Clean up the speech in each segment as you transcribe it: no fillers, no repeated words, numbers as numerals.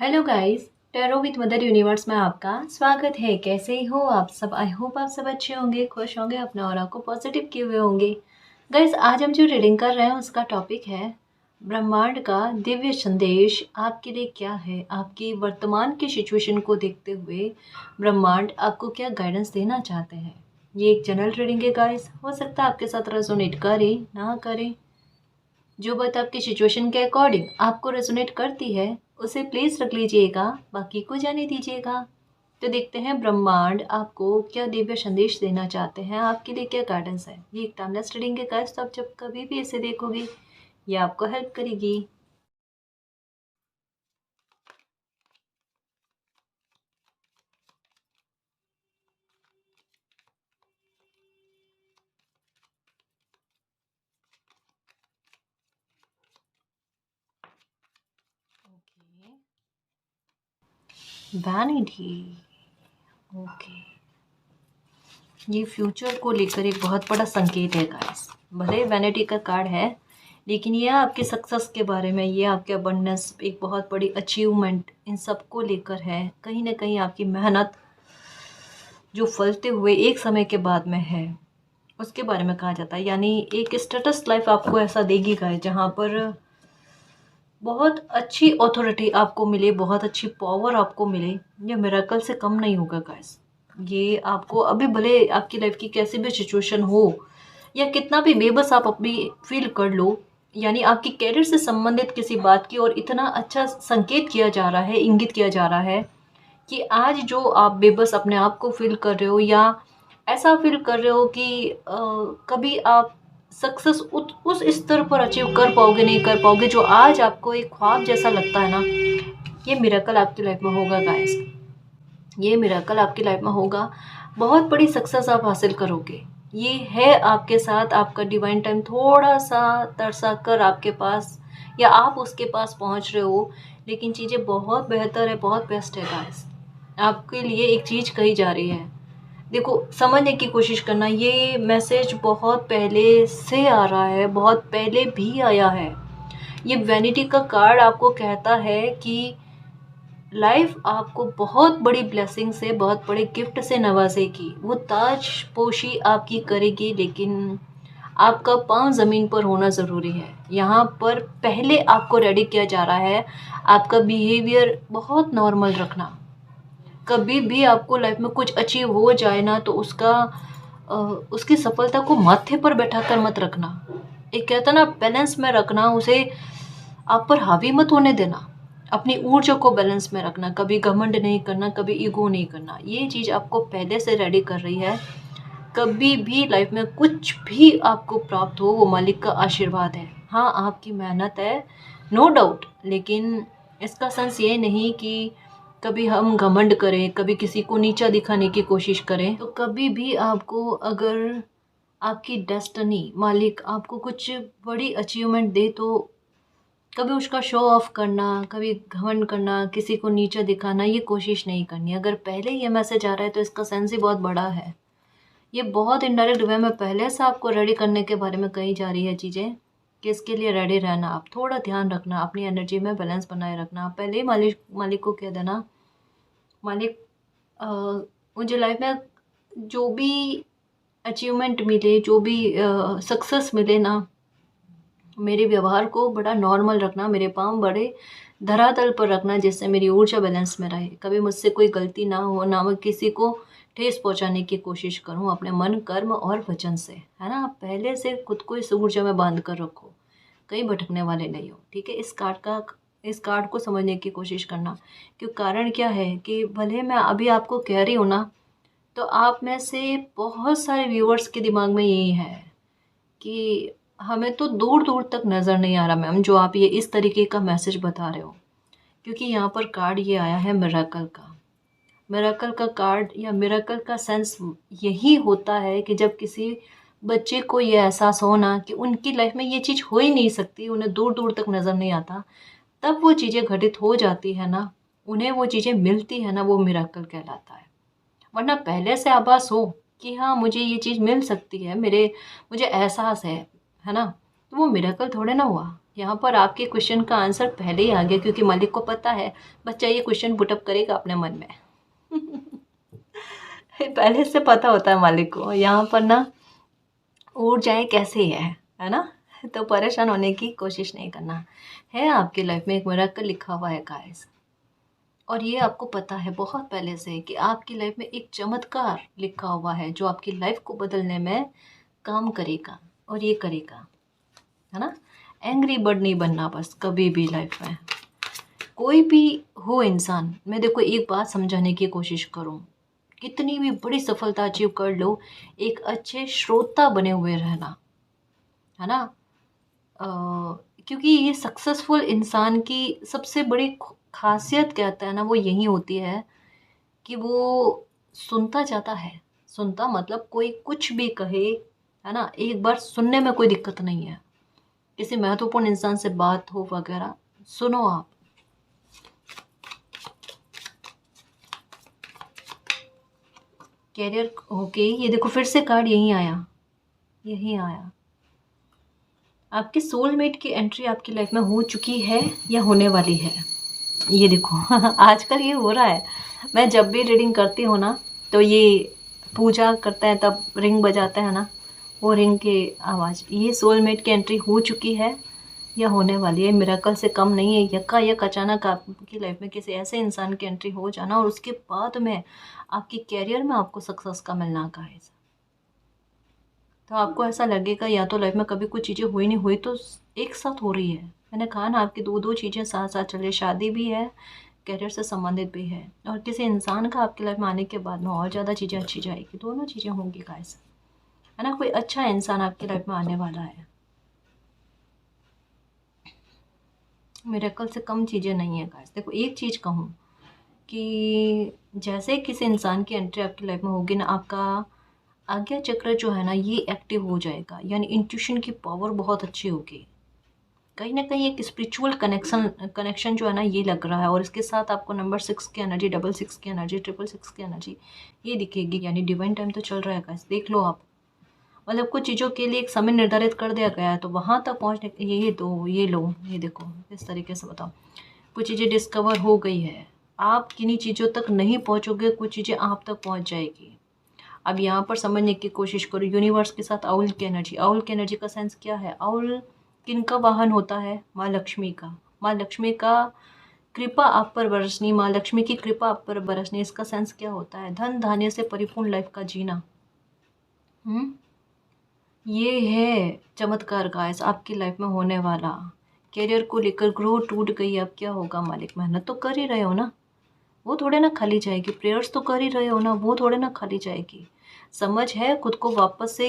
Hello guys. Tarot with mother universe में आपका स्वागत है। कैसे ही हो आप सब? आई होप आप सब अच्छे होंगे, खुश होंगे, अपने ऑरा को पॉजिटिव किए हुए होंगे। गाइस, आज हम जो रीडिंग कर रहे हैं उसका टॉपिक है ब्रह्मांड का दिव्य संदेश आपके लिए क्या है। आपकी वर्तमान की सिचुएशन को देखते हुए ब्रह्मांड आपको क्या गाइडेंस देना चाहते हैं। ये एक जनरल रीडिंग है गाइस, हो सकता है आपके साथ रेजोनेट करे ना करे। जो बात आपकी सिचुएशन के अकॉर्डिंग आपको रेजोनेट करती है उसे प्लीज रख लीजिएगा, बाकी को जाने दीजिएगा। तो देखते हैं ब्रह्मांड आपको क्या दिव्य संदेश देना चाहते हैं, आपके लिए क्या गाइडेंस है। ये एक टाइमलेस रीडिंग के गाइस, तो आप जब कभी भी इसे देखोगे ये आपको हेल्प करेगी। वैनिटी। ओके, ये फ्यूचर को लेकर एक बहुत बड़ा संकेत है गाइस। भले वैनिटी का कार्ड है, लेकिन ये आपके सक्सेस के बारे में, ये आपके अबंडेंस, एक बहुत बड़ी अचीवमेंट, इन सब को लेकर है। कहीं ना कहीं आपकी मेहनत जो फलते हुए एक समय के बाद में है, उसके बारे में कहा जाता है। यानी एक स्टेटस लाइफ आपको ऐसा देगी गाइस, जहाँ पर बहुत अच्छी अथॉरिटी आपको मिले, बहुत अच्छी पावर आपको मिले। ये मिरेकल से कम नहीं होगा गाइस। ये आपको अभी भले आपकी लाइफ की कैसी भी सिचुएशन हो या कितना भी बेबस आप अपनी फील कर लो, यानी आपकी कैरियर से संबंधित किसी बात की और इतना अच्छा संकेत किया जा रहा है, इंगित किया जा रहा है कि आज जो आप बेबस अपने आप को फील कर रहे हो या ऐसा फील कर रहे हो कि कभी आप सक्सेस उस स्तर पर अचीव कर पाओगे नहीं कर पाओगे, जो आज आपको एक ख्वाब जैसा लगता है ना, ये मिरेकल आपकी लाइफ में होगा गाइस। ये मिरेकल आपकी लाइफ में होगा। बहुत बड़ी सक्सेस आप हासिल करोगे। ये है आपके साथ, आपका डिवाइन टाइम थोड़ा सा तरसा कर आपके पास या आप उसके पास पहुंच रहे हो, लेकिन चीज़ें बहुत बेहतर है, बहुत बेस्ट है गाइस। आपके लिए एक चीज़ कही जा रही है। देखो, समझने की कोशिश करना, ये मैसेज बहुत पहले से आ रहा है, बहुत पहले भी आया है। ये वैनिटी का कार्ड आपको कहता है कि लाइफ आपको बहुत बड़ी ब्लेसिंग से, बहुत बड़े गिफ्ट से नवाजेगी। वो ताज पोशी आपकी करेगी, लेकिन आपका पाँव ज़मीन पर होना ज़रूरी है। यहाँ पर पहले आपको रेडी किया जा रहा है आपका बिहेवियर बहुत नॉर्मल रखना। कभी भी आपको लाइफ में कुछ अचीव हो जाए ना, तो उसकी सफलता को माथे पर बैठा कर मत रखना। एक कहता ना, बैलेंस में रखना, उसे आप पर हावी मत होने देना। अपनी ऊर्जा को बैलेंस में रखना, कभी घमंड नहीं करना, कभी ईगो नहीं करना। ये चीज़ आपको पहले से रेडी कर रही है। कभी भी लाइफ में कुछ भी आपको प्राप्त हो, वो मालिक का आशीर्वाद है। हाँ, आपकी मेहनत है, नो डाउट, लेकिन इसका सेंस ये नहीं कि कभी हम घमंड करें, कभी किसी को नीचा दिखाने की कोशिश करें। तो कभी भी आपको, अगर आपकी डेस्टिनी, मालिक आपको कुछ बड़ी अचीवमेंट दे, तो कभी उसका शो ऑफ करना, कभी घमंड करना, किसी को नीचा दिखाना, ये कोशिश नहीं करनी। अगर पहले ये मैसेज आ रहा है तो इसका सेंस ही बहुत बड़ा है। ये बहुत इनडायरेक्ट वे में पहले से आपको रेडी करने के बारे में कही जा रही है चीज़ें, कि इसके लिए रेडी रहना। आप थोड़ा ध्यान रखना, अपनी एनर्जी में बैलेंस बनाए रखना। पहले ही मालिक मालिक को कह देना, मालिक मुझे लाइफ में जो भी अचीवमेंट मिले, जो भी सक्सेस मिले ना, मेरे व्यवहार को बड़ा नॉर्मल रखना, मेरे पाँव बड़े धरातल पर रखना, जिससे मेरी ऊर्जा बैलेंस में रहे। कभी मुझसे कोई गलती ना हो, ना मैं किसी को ठेस पहुंचाने की कोशिश करूं, अपने मन, कर्म और वचन से, है ना। आप पहले से खुद को इस ऊर्जा में बांध कर रखो, कहीं भटकने वाले नहीं हो, ठीक है। इस कार्ड को समझने की कोशिश करना। क्यों, कारण क्या है कि भले मैं अभी आपको कह रही हूँ ना, तो आप में से बहुत सारे व्यूअर्स के दिमाग में यही है कि हमें तो दूर दूर तक नज़र नहीं आ रहा मैम, जो आप ये इस तरीके का मैसेज बता रहे हो। क्योंकि यहाँ पर कार्ड ये आया है मिरेकल का। मिरेकल का कार्ड या मिरेकल का सेंस यही होता है कि जब किसी बच्चे को ये एहसास हो ना कि उनकी लाइफ में ये चीज़ हो ही नहीं सकती, उन्हें दूर दूर तक नज़र नहीं आता, तब वो चीज़ें घटित हो जाती है ना, उन्हें वो चीज़ें मिलती है ना, वो मिरेकल कहलाता है। वरना पहले से आभास हो कि हाँ, मुझे ये चीज़ मिल सकती है, मुझे एहसास है ना, तो वो मिरेकल थोड़े ना हुआ। यहाँ पर आपके क्वेश्चन का आंसर पहले ही आ गया, क्योंकि मालिक को पता है बच्चा ये क्वेश्चन पुटअप करेगा अपने मन में। पहले से पता होता है मालिक को यहाँ पर ना, उड़ जाए कैसे है ना। तो परेशान होने की कोशिश नहीं करना है। आपकी लाइफ में एक मिरेकल लिखा हुआ है गाइस, और ये आपको पता है बहुत पहले से कि आपकी लाइफ में एक चमत्कार लिखा हुआ है जो आपकी लाइफ को बदलने में काम करेगा, और ये करेगा, है ना। एंग्री बर्ड नहीं बनना बस कभी भी लाइफ में। कोई भी हो इंसान, मैं देखो एक बात समझाने की कोशिश करूँ, कितनी भी बड़ी सफलता अचीव कर लो, एक अच्छे श्रोता बने हुए रहना, है ना। क्योंकि ये सक्सेसफुल इंसान की सबसे बड़ी खासियत कहता है ना, वो यही होती है कि वो सुनता जाता है। सुनता मतलब कोई कुछ भी कहे, है ना, एक बार सुनने में कोई दिक्कत नहीं है। किसी महत्वपूर्ण इंसान से बात हो वगैरह, सुनो आप। कैरियर ओके, ये देखो फिर से कार्ड यही आया, यही आया। आपके सोलमेट की एंट्री आपकी लाइफ में हो चुकी है या होने वाली है, ये देखो। आजकल ये हो रहा है। मैं जब भी रीडिंग करती हूँ ना, तो ये पूजा करते हैं तब रिंग बजाते हैं ना, वो रिंग की आवाज़, ये सोलमेट की एंट्री हो चुकी है या होने वाली है। मिरेकल से कम नहीं है। यकायक अचानक आपकी लाइफ में किसी ऐसे इंसान की एंट्री हो जाना, और उसके बाद में आपके कैरियर में आपको सक्सेस का मिलना का है। तो आपको ऐसा लगेगा या तो लाइफ में कभी कुछ चीज़ें हुई नहीं हुई, तो एक साथ हो रही है। मैंने कहा ना, आपकी दो दो चीज़ें साथ साथ चल रही, शादी भी है, करियर से संबंधित भी है, और किसी इंसान का आपकी लाइफ में आने के बाद में और ज़्यादा चीज़ें अच्छी जाएगी। दोनों चीज़ें होंगी गाइस, है ना। कोई अच्छा इंसान आपकी लाइफ में आने वाला है। मिरेकल से कम चीज़ें नहीं है गाइस। देखो एक चीज़ कहूँ कि जैसे किसी इंसान की एंट्री आपकी लाइफ में होगी ना, आपका आज्ञा चक्र जो है ना, ये एक्टिव हो जाएगा, यानी इंट्यूशन की पावर बहुत अच्छी होगी। कहीं ना कहीं एक स्पिरिचुअल कनेक्शन जो है ना, ये लग रहा है। और इसके साथ आपको नंबर 6 की एनर्जी, 66 की एनर्जी, 666 की एनर्जी ये दिखेगी, यानी डिवाइन टाइम तो चल रहा है गाइस। देख लो आप, मतलब कुछ चीज़ों के लिए एक समय निर्धारित कर दिया गया है, तो वहाँ तक पहुँचने, ये दो, ये लो, ये देखो, इस तरीके से बताओ। कुछ चीज़ें डिस्कवर हो गई है, आप किन्हीं चीज़ों तक नहीं पहुँचोगे, कुछ चीज़ें आप तक पहुँच जाएगी। अब यहाँ पर समझने की कोशिश करो, यूनिवर्स के साथ आउल की एनर्जी। आउल की एनर्जी का सेंस क्या है? आउल किनका वाहन होता है? माँ लक्ष्मी का। माँ लक्ष्मी का कृपा आप पर बरसनी, माँ लक्ष्मी की कृपा आप पर बरसनी, इसका सेंस क्या होता है? धन धान्य से परिपूर्ण लाइफ का जीना। ये है चमत्कार गाइस आपकी लाइफ में होने वाला। करियर को लेकर ग्रोह टूट गई, अब क्या होगा मालिक? मेहनत तो कर ही रहे हो ना, वो थोड़े ना खाली जाएगी। प्रेयर्स तो कर ही रहे हो ना, वो थोड़े ना खाली जाएगी। समझ है, खुद को वापस से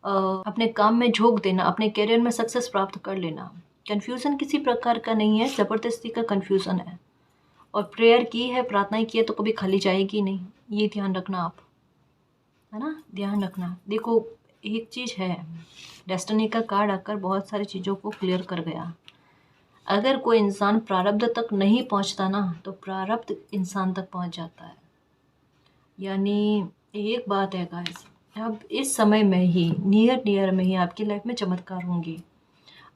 अपने काम में झोंक देना, अपने करियर में सक्सेस प्राप्त कर लेना। कन्फ्यूज़न किसी प्रकार का नहीं है, ज़बरदस्ती का कन्फ्यूज़न है। और प्रेयर की है, प्रार्थनाएं की है, तो कभी खाली जाएगी नहीं, ये ध्यान रखना आप, है ना, ध्यान रखना। देखो एक चीज़ है, डेस्टिनी का कार्ड आकर बहुत सारी चीज़ों को क्लियर कर गया। अगर कोई इंसान प्रारब्ध तक नहीं पहुंचता ना, तो प्रारब्ध इंसान तक पहुंच जाता है। यानी एक बात है गाइस, अब इस समय में ही, नियर में ही आपकी लाइफ में चमत्कार होंगे।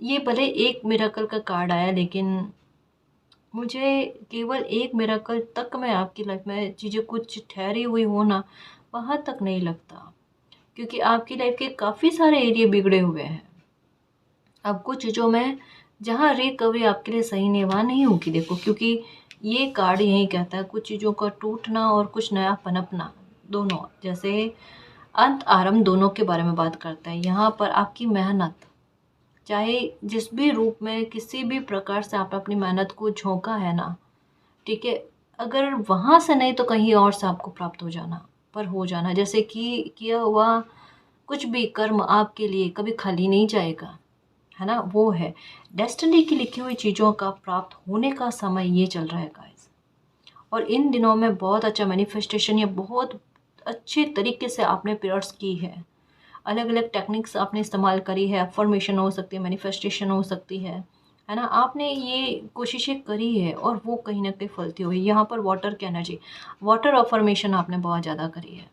ये भले एक मिरेकल का कार्ड आया, लेकिन मुझे केवल एक मिरेकल तक में आपकी लाइफ में चीज़ें कुछ ठहरी हुई हो ना, वहाँ तक नहीं लगता। क्योंकि आपकी लाइफ के काफ़ी सारे एरिया बिगड़े हुए हैं। अब कुछ चीज़ों में जहाँ रिकवरी आपके लिए सही नहीं, वहाँ नहीं होगी। देखो, क्योंकि ये कार्ड यही कहता है, कुछ चीज़ों का टूटना और कुछ नया पनपना, दोनों, जैसे अंत आरंभ दोनों के बारे में बात करता है। यहाँ पर आपकी मेहनत, चाहे जिस भी रूप में, किसी भी प्रकार से आप अपनी मेहनत को झोंका है ना, ठीक है, अगर वहाँ से नहीं तो कहीं और से आपको प्राप्त हो जाना, पर हो जाना। जैसे कि किया हुआ कुछ भी कर्म आपके लिए कभी खाली नहीं जाएगा, है ना, वो है डेस्टिनी की लिखी हुई चीज़ों का प्राप्त होने का समय ये चल रहा है गाइस। और इन दिनों में बहुत अच्छा मैनिफेस्टेशन या बहुत अच्छे तरीके से आपने प्रेयर्स की है, अलग अलग टेक्निक्स आपने इस्तेमाल करी है। अफर्मेशन हो सकती है, मैनिफेस्टेशन हो सकती है ना, आपने ये कोशिशें करी है और वो कहीं ना कहीं फलती हुई। यहाँ पर वाटर की एनर्जी, वाटर अफर्मेशन आपने बहुत ज़्यादा करी है,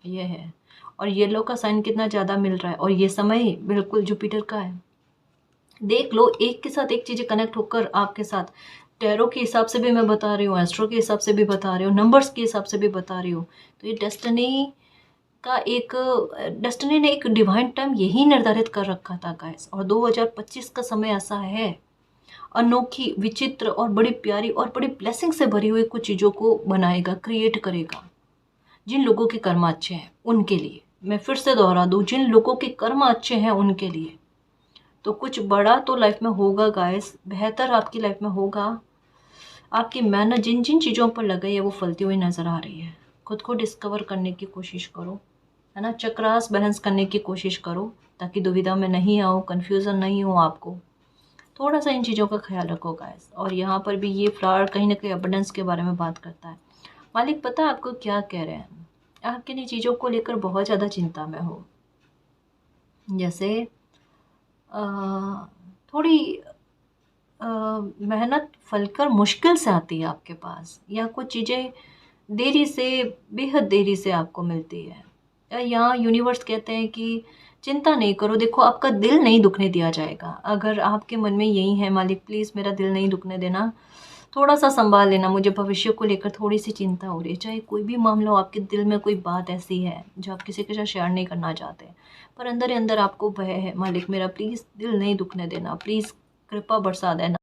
ये है। और येलो का साइन कितना ज़्यादा मिल रहा है, और ये समय बिल्कुल जुपिटर का है, देख लो, एक के साथ एक चीज़ें कनेक्ट होकर आपके साथ, टैरो के हिसाब से भी मैं बता रही हूँ, एस्ट्रो के हिसाब से भी बता रही हूँ, नंबर्स के हिसाब से भी बता रही हूँ। तो ये डेस्टिनी का एक, डेस्टिनी ने एक डिवाइन टाइम यही निर्धारित कर रखा था गाइस। और 2025 का समय ऐसा है, अनोखी, विचित्र और बड़ी प्यारी और बड़ी ब्लेसिंग से भरी हुई कुछ चीज़ों को बनाएगा, क्रिएट करेगा। जिन लोगों के कर्म अच्छे हैं उनके लिए, मैं फिर से दोहरा दूँ, जिन लोगों के कर्म अच्छे हैं उनके लिए तो कुछ बड़ा तो लाइफ में होगा गाइस, बेहतर आपकी लाइफ में होगा। आपकी मेहनत जिन जिन चीज़ों पर लगाई है वो फलती हुई नज़र आ रही है। खुद को डिस्कवर करने की कोशिश करो, है ना, चक्रास बैलेंस करने की कोशिश करो, ताकि दुविधा में नहीं आओ, कन्फ्यूज़न नहीं हो आपको। थोड़ा सा इन चीज़ों का ख्याल रखो गाइस। और यहाँ पर भी ये फ्लावर कहीं ना कहीं अबंडेंस के बारे में बात करता है। मालिक पता है आपको क्या कह रहे हैं, आप किन्हीं चीज़ों को लेकर बहुत ज़्यादा चिंता में हो। जैसे अ, थोड़ी मेहनत फलकर मुश्किल से आती है आपके पास, या कुछ चीज़ें देरी से, बेहद देरी से आपको मिलती है। या यहाँ यूनिवर्स कहते हैं कि चिंता नहीं करो, देखो आपका दिल नहीं दुखने दिया जाएगा। अगर आपके मन में यही है, मालिक प्लीज़ मेरा दिल नहीं दुखने देना, थोड़ा सा संभाल लेना, मुझे भविष्य को लेकर थोड़ी सी चिंता हो रही है। चाहे कोई भी मामला हो, आपके दिल में कोई बात ऐसी है जो आप किसी के साथ शेयर नहीं करना चाहते, पर अंदर ही अंदर आपको भय है, मालिक मेरा प्लीज़ दिल नहीं दुखने देना, प्लीज़ कृपा बरसा देना।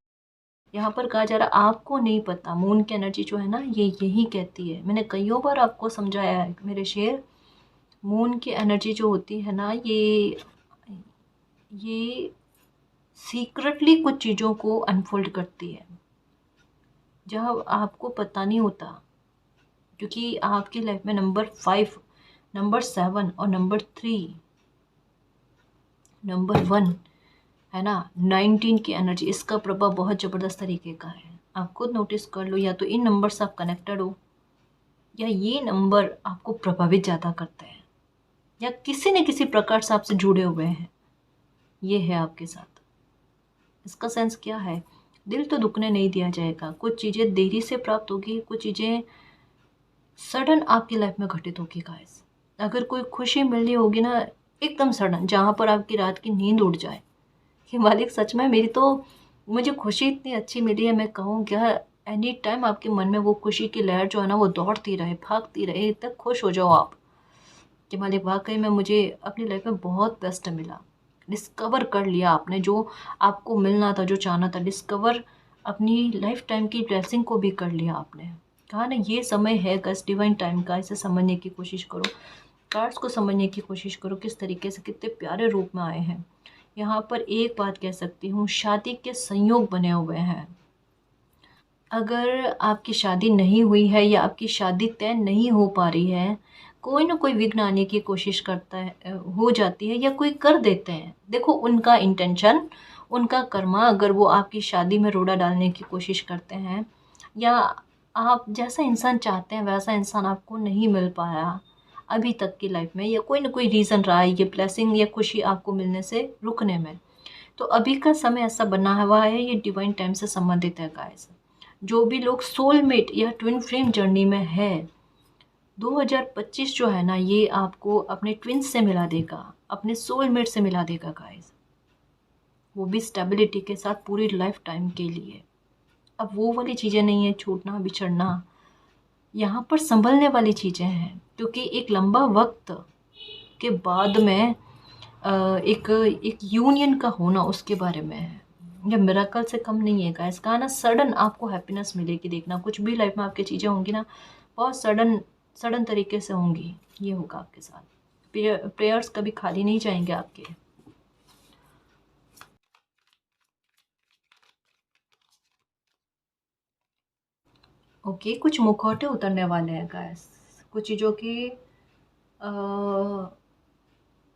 यहाँ पर कहा जा रहा, आपको नहीं पता मून की एनर्जी जो है ना, ये यही कहती है। मैंने कईयों बार आपको समझाया है मेरे शेर, मून की एनर्जी जो होती है ना, ये सीक्रेटली कुछ चीज़ों को अनफोल्ड करती है जहाँ आपको पता नहीं होता। क्योंकि आपकी लाइफ में नंबर 5, नंबर 7 और नंबर 3, नंबर 1, है ना, 19 की एनर्जी, इसका प्रभाव बहुत ज़बरदस्त तरीके का है। आप खुद नोटिस कर लो, या तो इन नंबर से आप कनेक्टेड हो, या ये नंबर आपको प्रभावित ज़्यादा करते हैं, या किसी न किसी प्रकार से आपसे जुड़े हुए हैं। ये है आपके साथ। इसका सेंस क्या है, दिल तो दुखने नहीं दिया जाएगा। कुछ चीज़ें देरी से प्राप्त होगी, कुछ चीज़ें सडन आपकी लाइफ में घटित होगी गाइस। अगर कोई खुशी मिलनी होगी ना, एकदम सडन, जहाँ पर आपकी रात की नींद उड़ जाए कि मालिक सच में मेरी तो, मुझे खुशी इतनी अच्छी मिली है, मैं कहूँ क्या, एनी टाइम आपके मन में वो खुशी की लहर जो है ना वो दौड़ती रहे, भागती रहे, तक खुश हो जाओ आप कि मालिक वाकई में मुझे अपनी लाइफ में बहुत बेस्ट मिला। डिस्कवर कर लिया आपने जो आपको मिलना था, जो चाहना था, डिस्कवर अपनी लाइफ टाइम की ब्लेसिंग को भी कर लिया आपने। कहा ना, ये समय है गस डिवाइन टाइम का, इसे समझने की कोशिश करो, कार्ड्स को समझने की कोशिश करो, किस तरीके से कितने प्यारे रूप में आए हैं। यहाँ पर एक बात कह सकती हूँ, शादी के संयोग बने हुए हैं। अगर आपकी शादी नहीं हुई है या आपकी शादी तय नहीं हो पा रही है, कोई ना कोई विघ्न आने की कोशिश करता है, हो जाती है, या कोई कर देते हैं। देखो उनका इंटेंशन, उनका कर्मा, अगर वो आपकी शादी में रोड़ा डालने की कोशिश करते हैं, या आप जैसा इंसान चाहते हैं वैसा इंसान आपको नहीं मिल पाया अभी तक की लाइफ में, या कोई ना कोई रीज़न रहा है ये ब्लेसिंग या खुशी आपको मिलने से रुकने में, तो अभी का समय ऐसा बना हुआ है, ये डिवाइन टाइम से संबंधित है गाइस। जो भी लोग सोलमेट या ट्विन फ्लेम जर्नी में है, 2025 जो है ना, ये आपको अपने ट्विन्स से मिला देगा, अपने सोलमेट से मिला देगा गाइस, वो भी स्टेबिलिटी के साथ पूरी लाइफ टाइम के लिए। अब वो वाली चीज़ें नहीं है छूटना बिछड़ना, यहाँ पर संभलने वाली चीज़ें हैं, क्योंकि एक लंबा वक्त के बाद में एक एक यूनियन का होना उसके बारे में है। ये मिरेकल से कम नहीं है गाइस। कहा ना, सडन आपको हैप्पीनेस मिलेगी। देखना कुछ भी लाइफ में आपकी चीज़ें होंगी ना, बहुत सडन सडन तरीके से होंगी। ये होगा आपके साथ। प्रेयर्स कभी खाली नहीं जाएंगे आपके। ओके, कुछ मुखौटे उतरने वाले हैं गाइस, कुछ चीज़ों के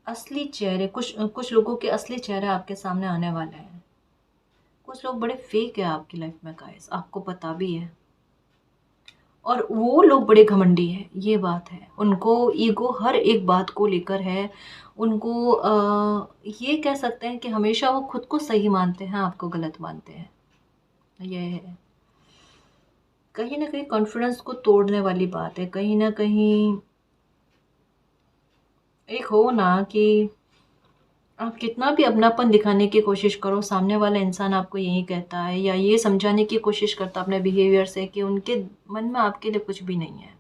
असली चेहरे, कुछ कुछ लोगों के असली चेहरे आपके सामने आने वाले हैं। कुछ लोग बड़े फेक है आपकी लाइफ में गाइस, आपको पता भी है। और वो लोग बड़े घमंडी हैं, ये बात है। उनको ईगो हर एक बात को लेकर है। उनको ये कह सकते हैं कि हमेशा वो खुद को सही मानते हैं, आपको गलत मानते हैं। ये है कहीं ना कहीं कॉन्फिडेंस को तोड़ने वाली बात है। कहीं ना कहीं एक हो ना कि आप कितना भी अपनापन दिखाने की कोशिश करो, सामने वाला इंसान आपको यही कहता है या ये समझाने की कोशिश करता है अपने बिहेवियर से कि उनके मन में आपके लिए कुछ भी नहीं है।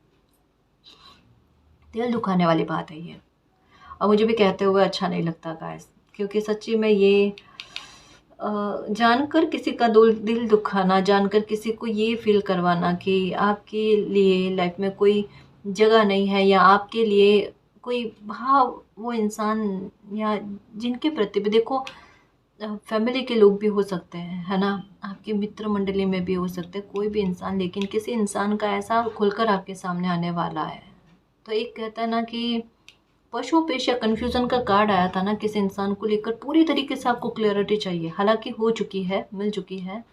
दिल दुखाने वाली बात है ये, और मुझे भी कहते हुए अच्छा नहीं लगता गाइस, क्योंकि सच्ची में ये जानकर किसी का दिल दुखाना, जानकर किसी को ये फ़ील करवाना कि आपके लिए लाइफ में कोई जगह नहीं है या आपके लिए कोई भाव वो इंसान या जिनके प्रति भी देखो, फैमिली के लोग भी हो सकते हैं, है ना? आपकी मित्र मंडली में भी हो सकते हैं कोई भी इंसान, लेकिन किसी इंसान का ऐसा खुलकर आपके सामने आने वाला है। तो एक कहता है ना कि पशु पेश या कन्फ्यूज़न का कार्ड आया था ना, किसी इंसान को लेकर पूरी तरीके से आपको क्लैरिटी चाहिए, हालाँकि हो चुकी है, मिल चुकी है,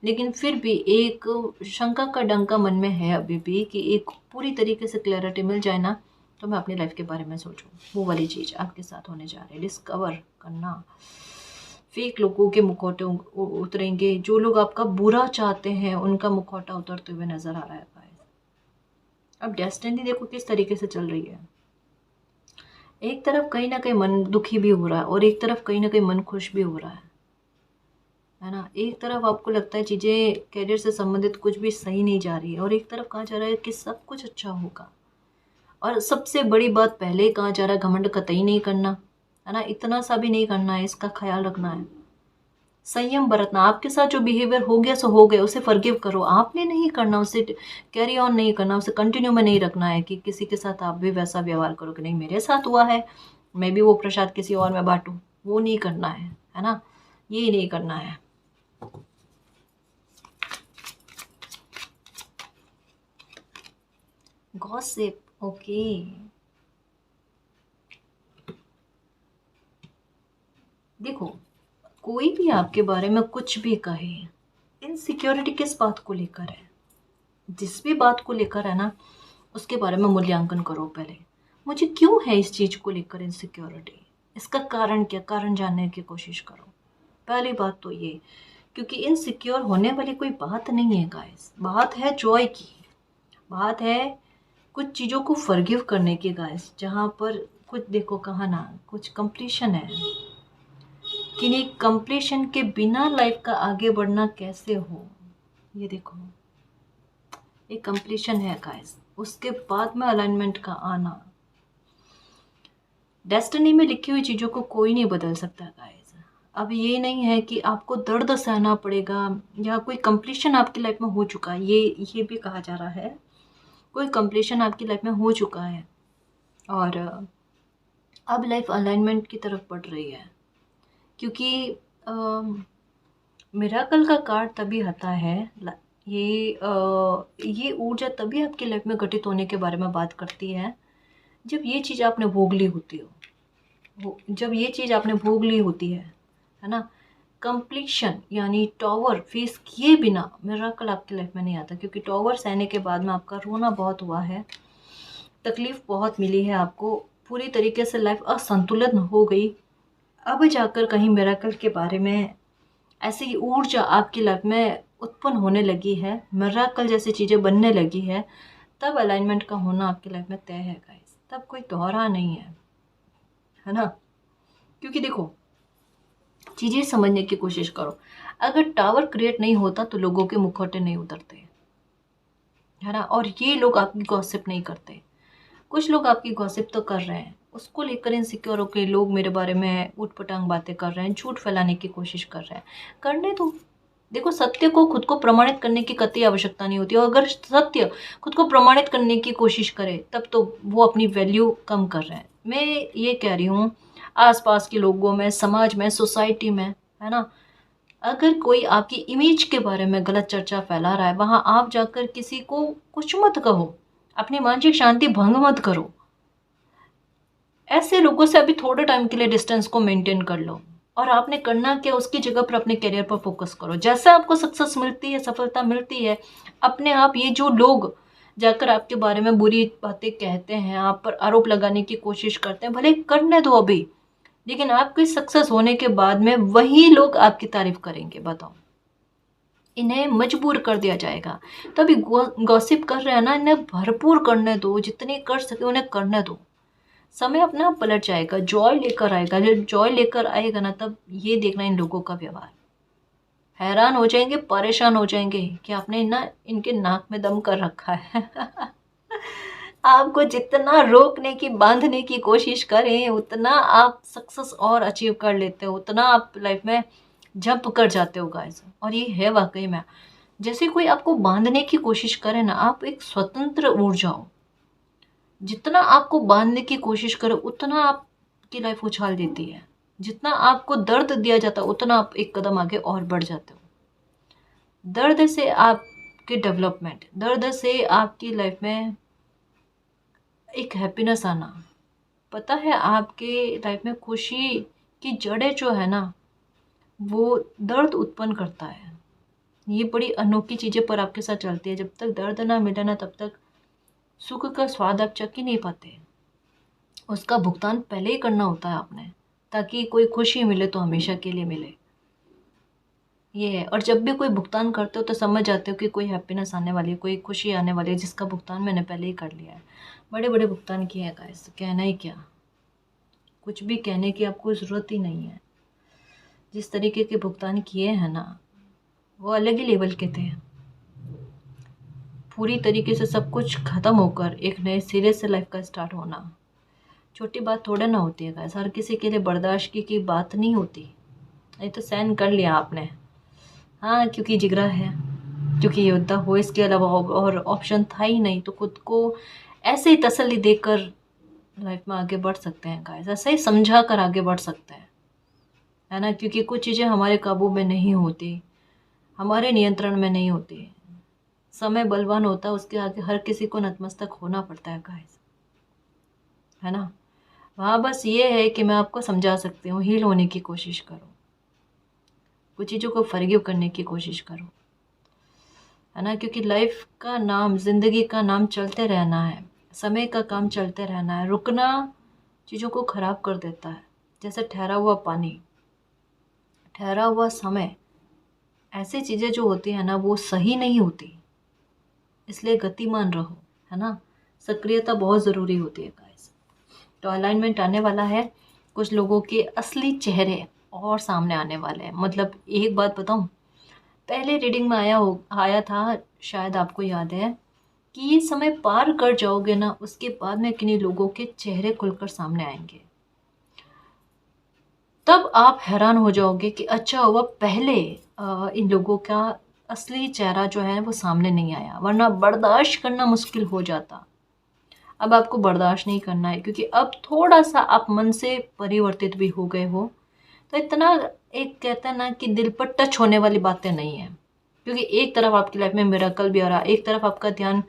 लेकिन फिर भी एक शंका का डंका मन में है अभी भी कि एक पूरी तरीके से क्लैरिटी मिल जाए ना, तो मैं अपनी लाइफ के बारे में सोचूँ। वो वाली चीज़ आपके साथ होने जा रही है, डिस्कवर करना। फेक लोगों के मुखौटे उतरेंगे, जो लोग आपका बुरा चाहते हैं उनका मुखौटा उतरते हुए नज़र आ रहा है गाइस। अब डेस्टिनी देखो किस तरीके से चल रही है। एक तरफ कहीं ना कहीं मन दुखी भी हो रहा है और एक तरफ कहीं ना कहीं मन खुश भी हो रहा है ना? एक तरफ आपको लगता है चीज़ें करियर से संबंधित कुछ भी सही नहीं जा रही है, और एक तरफ कहा जा रहा है कि सब कुछ अच्छा होगा। और सबसे बड़ी बात पहले कहा जा रहा है, घमंड कतई नहीं करना, है ना? इतना सा भी नहीं करना है, इसका ख्याल रखना है, संयम बरतना। आपके साथ जो बिहेवियर हो गया सो हो गया, उसे फॉरगिव करो, आपने नहीं करना, उसे कैरी ऑन नहीं करना, उसे कंटिन्यू में नहीं रखना है कि किसी के साथ आप भी वैसा व्यवहार करो कि नहीं मेरे साथ हुआ है, मैं भी वो प्रसाद किसी और में बांटूं। वो नहीं करना है ना? ये नहीं करना है। Gossip, okay. देखो, कोई भी आपके बारे में कुछ भी कहे, इनसिक्योरिटी किस बात को लेकर है? जिस भी बात को लेकर है ना, उसके बारे में मूल्यांकन करो पहले। मुझे क्यों है इस चीज़ को लेकर इनसिक्योरिटी, इसका कारण क्या, कारण जानने की कोशिश करो। पहली बात तो ये, क्योंकि इनसिक्योर होने वाली कोई बात नहीं है गाइस, बात है जॉय की, बात है कुछ चीज़ों को फॉरगिव करने की गाइस, जहाँ पर कुछ देखो कहा ना, कुछ कंप्लीशन है, कि कंप्लीशन के बिना लाइफ का आगे बढ़ना कैसे हो। ये देखो, एक कंप्लीशन है गाइस, उसके बाद में अलाइनमेंट का आना। डेस्टिनी में लिखी हुई चीज़ों को कोई नहीं बदल सकता गाइस। अब ये नहीं है कि आपको दर्द सहना पड़ेगा या कोई कंप्लीशन आपकी लाइफ में हो चुका है, ये भी कहा जा रहा है, कोई कंप्लीशन आपकी लाइफ में हो चुका है और अब लाइफ अलाइनमेंट की तरफ बढ़ रही है। क्योंकि मिराकल का कार्ड तभी आता है, ये ऊर्जा तभी आपकी लाइफ में घटित होने के बारे में बात करती है जब ये चीज़ आपने भोग ली होती हो, जब ये चीज़ आपने भोग ली होती है ना? कंप्लीशन यानी टॉवर फेस किए बिना मिराकल आपकी लाइफ में नहीं आता, क्योंकि टॉवर सहने के बाद में आपका रोना बहुत हुआ है, तकलीफ बहुत मिली है आपको, पूरी तरीके से लाइफ असंतुलन हो गई। अब जाकर कहीं मिराकल के बारे में ऐसी ऊर्जा आपकी लाइफ में उत्पन्न होने लगी है, मिराकल जैसी चीज़ें बनने लगी है, तब अलाइनमेंट का होना आपकी लाइफ में तय है गाइस, तब कोई दोहरा नहीं है ना? क्योंकि देखो, चीज़ें समझने की कोशिश करो, अगर टावर क्रिएट नहीं होता तो लोगों के मुखौटे नहीं उतरते, है ना? और ये लोग आपकी गॉसिप नहीं करते। कुछ लोग आपकी गॉसिप तो कर रहे हैं, उसको लेकर इनसिक्योर होकर लोग मेरे बारे में ऊटपटांग बातें कर रहे हैं, झूठ फैलाने की कोशिश कर रहे हैं, करने दो। देखो, सत्य को खुद को प्रमाणित करने की कतई आवश्यकता नहीं होती, और अगर सत्य खुद को प्रमाणित करने की कोशिश करे तब तो वो अपनी वैल्यू कम कर रहे हैं। मैं ये कह रही हूँ, आसपास के लोगों में, समाज में, सोसाइटी में, है ना, अगर कोई आपकी इमेज के बारे में गलत चर्चा फैला रहा है, वहाँ आप जाकर किसी को कुछ मत कहो, अपनी मानसिक शांति भंग मत करो। ऐसे लोगों से अभी थोड़े टाइम के लिए डिस्टेंस को मेंटेन कर लो, और आपने करना क्या, उसकी जगह पर अपने करियर पर फोकस करो। जैसे आपको सक्सेस मिलती है, सफलता मिलती है, अपने आप ये जो लोग जाकर आपके बारे में बुरी बातें कहते हैं, आप पर आरोप लगाने की कोशिश करते हैं, भले करने दो अभी, लेकिन आपके सक्सेस होने के बाद में वही लोग आपकी तारीफ करेंगे। बताओ, इन्हें मजबूर कर दिया जाएगा। तो अभी गॉसिप कर रहे हैं ना, इन्हें भरपूर करने दो, जितनी कर सके उन्हें करने दो। समय अपने आप पलट जाएगा, जॉय लेकर आएगा। जब जॉय लेकर आएगा ना, तब ये देखना इन लोगों का व्यवहार, हैरान हो जाएंगे, परेशान हो जाएंगे कि आपने ना इनके नाक में दम कर रखा है। आपको जितना रोकने की, बांधने की कोशिश करें, उतना आप सक्सेस और अचीव कर लेते हो, उतना आप लाइफ में जंप कर जाते हो गाइस। और ये है वाकई में, जैसे कोई आपको बांधने की कोशिश करे ना, आप एक स्वतंत्र ऊर्जा हो। जितना आपको बांधने की कोशिश करो, उतना आपकी लाइफ उछाल देती है। जितना आपको दर्द दिया जाता है, उतना आप एक कदम आगे और बढ़ जाते हो। दर्द से आपके डेवलपमेंट, दर्द से आपकी लाइफ में एक हैप्पीनेस आना। पता है, आपके लाइफ में खुशी की जड़ें जो है ना, वो दर्द उत्पन्न करता है। ये बड़ी अनोखी चीज़ें पर आपके साथ चलती है। जब तक दर्द ना मिले ना, तब तक सुख का स्वाद आप चख ही नहीं पाते। उसका भुगतान पहले ही करना होता है आपने, ताकि कोई खुशी मिले तो हमेशा के लिए मिले। ये है। और जब भी कोई भुगतान करते हो तो समझ जाते हो कि कोई हैप्पीनेस आने वाली है, कोई खुशी आने वाली है, जिसका भुगतान मैंने पहले ही कर लिया है। बड़े बड़े भुगतान किए हैं गाइस, कहना ही क्या, कुछ भी कहने की आपको ज़रूरत ही नहीं है। जिस तरीके के भुगतान किए हैं ना, वो अलग ही लेवल के थे। पूरी तरीके से सब कुछ ख़त्म होकर एक नए सिरे से लाइफ का स्टार्ट होना छोटी बात थोड़ा ना होती है गाइस। हर किसी के लिए बर्दाश्त की बात नहीं होती। ये तो सहन कर लिया आपने, हाँ, क्योंकि जिगरा है, क्योंकि योद्धा हो, इसके अलावा और ऑप्शन था ही नहीं। तो खुद को ऐसे ही तसल्ली देकर लाइफ में आगे बढ़ सकते हैं गाइस, ऐसे ही समझा कर आगे बढ़ सकते हैं, है ना। क्योंकि कुछ चीज़ें हमारे काबू में नहीं होती, हमारे नियंत्रण में नहीं होती। समय बलवान होता है, उसके आगे हर किसी को नतमस्तक होना पड़ता है गाइस, है ना। वहाँ बस ये है कि मैं आपको समझा सकती हूँ, हील होने की कोशिश करो, कुछ चीज़ों को फॉरगिव करने की कोशिश करो, है ना। क्योंकि लाइफ का नाम, ज़िंदगी का नाम चलते रहना है, समय का काम चलते रहना है। रुकना चीज़ों को ख़राब कर देता है। जैसे ठहरा हुआ पानी, ठहरा हुआ समय, ऐसी चीज़ें जो होती हैं ना, वो सही नहीं होती। इसलिए गतिमान रहो, है ना। सक्रियता बहुत ज़रूरी होती है गाइस। तो अलाइनमेंट आने वाला है, कुछ लोगों के असली चेहरे और सामने आने वाले हैं। मतलब एक बात बताऊं, पहले रीडिंग में आया था, शायद आपको याद है, कि ये समय पार कर जाओगे ना, उसके बाद में किन्हीं लोगों के चेहरे खुलकर सामने आएंगे। तब आप हैरान हो जाओगे कि अच्छा हुआ पहले इन लोगों का असली चेहरा जो है वो सामने नहीं आया, वरना बर्दाश्त करना मुश्किल हो जाता। अब आपको बर्दाश्त नहीं करना है, क्योंकि अब थोड़ा सा आप मन से परिवर्तित भी हो गए हो। तो इतना, एक कहते हैं ना कि दिल पर टच होने वाली बातें नहीं है। क्योंकि एक तरफ आपकी लाइफ में मिरेकल भी आ रहा है, एक तरफ आपका ध्यान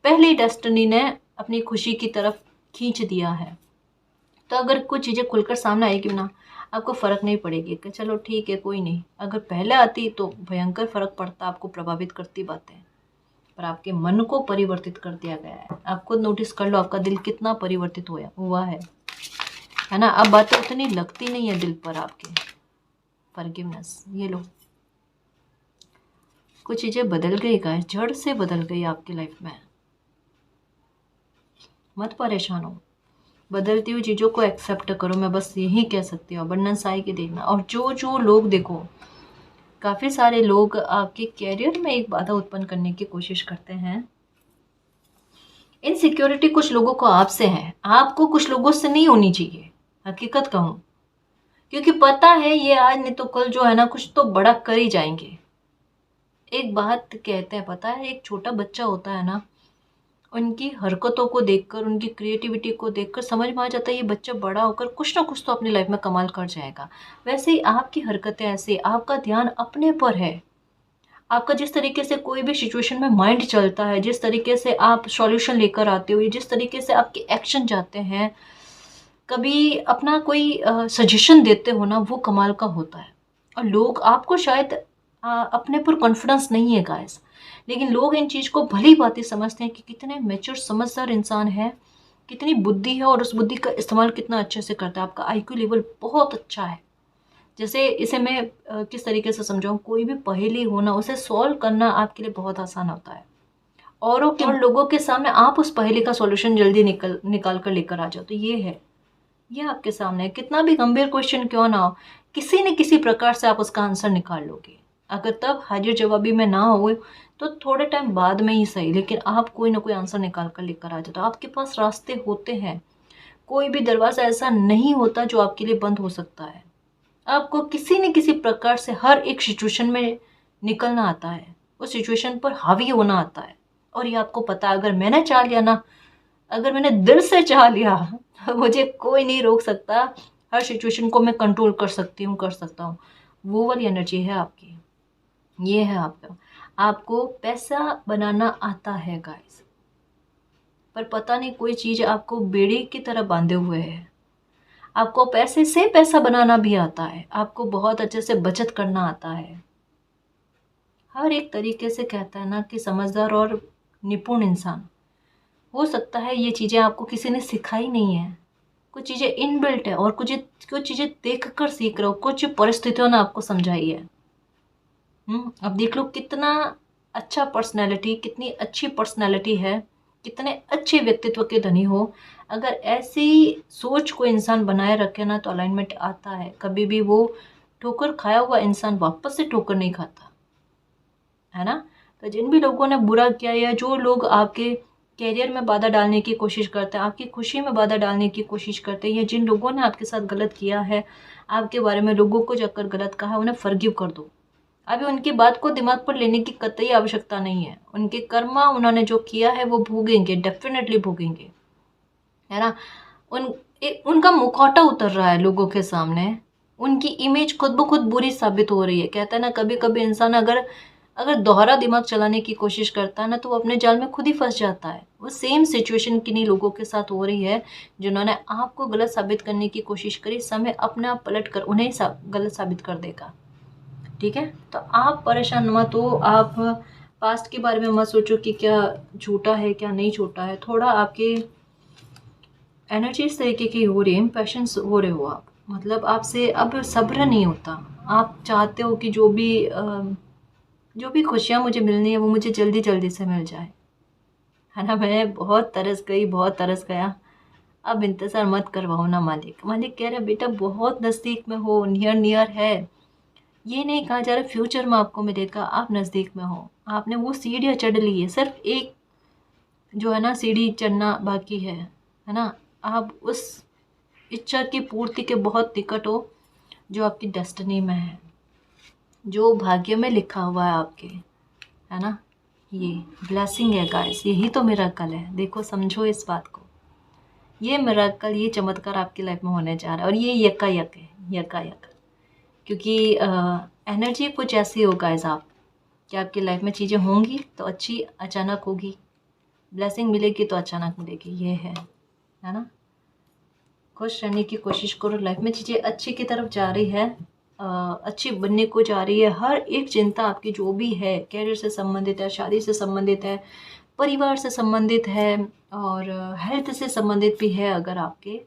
पहले ही डेस्टिनी ने अपनी खुशी की तरफ खींच दिया है। तो अगर कुछ चीज़ें खुलकर सामने आएगी ना, आपको फ़र्क नहीं पड़ेगी कि चलो ठीक है, कोई नहीं। अगर पहले आती तो भयंकर फ़र्क पड़ता, आपको प्रभावित करती बातें। पर आपके मन को परिवर्तित कर दिया गया है। आप खुद नोटिस कर लो, आपका दिल कितना परिवर्तित हुआ है ना। अब बातें उतनी लगती नहीं है दिल पर आपके। फॉरगिवनेस, ये लो, कुछ चीज़ें बदल गई गाइस, जड़ से बदल गई आपकी लाइफ में। मत परेशान हो, बदलती हुई चीज़ों को एक्सेप्ट करो। मैं बस यही कह सकती हूँ, अबंडेंस आएगी देखना। और जो लोग, देखो, काफ़ी सारे लोग आपके कैरियर में एक बाधा उत्पन्न करने की कोशिश करते हैं। इनसिक्योरिटी कुछ लोगों को आपसे है, आपको कुछ लोगों से नहीं होनी चाहिए, हकीकत कहूँ। क्योंकि पता है ये आज नहीं तो कल जो है ना, कुछ तो बड़ा कर ही जाएंगे। एक बात कहते हैं, पता है, एक छोटा बच्चा होता है ना, उनकी हरकतों को देखकर, उनकी क्रिएटिविटी को देखकर समझ में आ जाता है ये बच्चा बड़ा होकर कुछ ना कुछ तो अपनी लाइफ में कमाल कर जाएगा। वैसे ही आपकी हरकतें ऐसे, आपका ध्यान अपने पर है। आपका जिस तरीके से कोई भी सिचुएशन में माइंड चलता है, जिस तरीके से आप सॉल्यूशन लेकर आते हो, जिस तरीके से आपके एक्शन जाते हैं, कभी अपना कोई सजेशन देते हो ना, वो कमाल का होता है। और लोग आपको शायद अपने पर कॉन्फिडेंस नहीं है गाइस, लेकिन लोग इन चीज़ को भली भांति समझते हैं कि कितने मैच्योर समझदार इंसान है, कितनी बुद्धि है, और उस बुद्धि का इस्तेमाल कितना अच्छे से करता है। आपका आईक्यू लेवल बहुत अच्छा है। जैसे इसे मैं किस तरीके से समझाऊँ, कोई भी पहेली हो ना, उसे सॉल्व करना आपके लिए बहुत आसान होता है। और लोगों के सामने आप उस पहेली का सॉल्यूशन जल्दी निकाल कर लेकर आ जाओ। तो ये है, ये आपके सामने है। कितना भी गंभीर क्वेश्चन क्यों ना हो, किसी न किसी प्रकार से आप उसका आंसर निकाल लोगे। अगर तब हाजिर जवाबी में ना हो तो थोड़े टाइम बाद में ही सही, लेकिन आप कोई ना कोई आंसर निकाल कर लेकर आ जाते हो। आपके पास रास्ते होते हैं, कोई भी दरवाज़ा ऐसा नहीं होता जो आपके लिए बंद हो सकता है। आपको किसी न किसी प्रकार से हर एक सिचुएशन में निकलना आता है, उस सिचुएशन पर हावी होना आता है। और ये आपको पता है, अगर मैंने चाह लिया ना, अगर मैंने दिल से चाह लिया तो मुझे कोई नहीं रोक सकता। हर सिचुएशन को मैं कंट्रोल कर सकती हूँ, कर सकता हूँ। वो वाली एनर्जी है आपकी, ये है आपका। आपको पैसा बनाना आता है गाइस, पर पता नहीं कोई चीज़ आपको बेड़ी की तरह बांधे हुए है। आपको पैसे से पैसा बनाना भी आता है, आपको बहुत अच्छे से बचत करना आता है। हर एक तरीके से कहता है ना कि समझदार और निपुण इंसान। हो सकता है ये चीज़ें आपको किसी ने सिखाई नहीं है, कुछ चीज़ें इनबिल्ट है, और कुछ चीज़ें देख कर सीख रहे हो, कुछ परिस्थितियों ने आपको समझाई है। अब देख लो कितना अच्छा पर्सनैलिटी, कितनी अच्छी पर्सनैलिटी है, कितने अच्छे व्यक्तित्व के धनी हो। अगर ऐसी सोच को इंसान बनाए रखे ना तो अलाइनमेंट आता है। कभी भी वो ठोकर खाया हुआ इंसान वापस से ठोकर नहीं खाता है ना। तो जिन भी लोगों ने बुरा किया, या जो लोग आपके कैरियर में बाधा डालने की कोशिश करते हैं, आपकी खुशी में बाधा डालने की कोशिश करते हैं, या जिन लोगों ने आपके साथ गलत किया है, आपके बारे में लोगों को जाकर गलत कहा है, उन्हें फॉरगिव कर दो। अभी उनकी बात को दिमाग पर लेने की कतई आवश्यकता नहीं है। उनके कर्मा, उन्होंने जो किया है वो भोगेंगे, डेफिनेटली भोगेंगे, है ना। उनका मुखौटा उतर रहा है लोगों के सामने, उनकी इमेज खुद ब खुद बुरी साबित हो रही है। कहता है ना, कभी कभी इंसान अगर अगर दोहरा दिमाग चलाने की कोशिश करता है ना, तो वो अपने जाल में खुद ही फंस जाता है। वो सेम सिचुएशन किन्हीं लोगों के साथ हो रही है, जिन्होंने आपको गलत साबित करने की कोशिश करी। समय अपने आप पलट कर उन्हें गलत साबित कर देगा, ठीक है। तो आप परेशान मत हो, आप पास्ट के बारे में मत सोचो कि क्या झूठा है क्या नहीं झूठा है। थोड़ा आपके एनर्जी इस तरीके की हो रही है, इम्पेशंस हो रहे हो आप, मतलब आपसे अब सब्र नहीं होता। आप चाहते हो कि जो भी खुशियाँ मुझे मिलनी है वो मुझे जल्दी जल्दी से मिल जाए, है ना। मैं बहुत तरस गई, बहुत तरस गया। अब इंतज़ार मत करवाओ ना मालिक। मालिक कह रहे बेटा बहुत नज़दीक में हो, नियर नियर है। ये नहीं कहा जा रहा फ्यूचर में आपको मिलेगा, आप नज़दीक में हो। आपने वो सीढ़ियाँ चढ़ ली है, सिर्फ एक जो है ना सीढ़ी चढ़ना बाकी है ना। आप उस इच्छा की पूर्ति के बहुत निकट हो, जो आपकी डेस्टिनी में है, जो भाग्य में लिखा हुआ है आपके, है ना। ये ब्लेसिंग है गाइस, यही तो मिरेकल है। देखो, समझो इस बात को, ये मिरेकल, ये चमत्कार आपकी लाइफ में होने जा रहा है। और ये यकायक है, यकायक। क्योंकि एनर्जी कुछ ऐसी हो गाइस, आप कि आपकी लाइफ में चीज़ें होंगी तो अच्छी अचानक होगी, ब्लेसिंग मिलेगी तो अचानक मिलेगी, ये है ना। खुश रहने की कोशिश करो, लाइफ में चीज़ें अच्छी की तरफ जा रही है, अच्छी बनने को जा रही है। हर एक चिंता आपकी जो भी है, कैरियर से संबंधित है, शादी से संबंधित है, परिवार से संबंधित है, और हेल्थ से संबंधित भी है, अगर आपके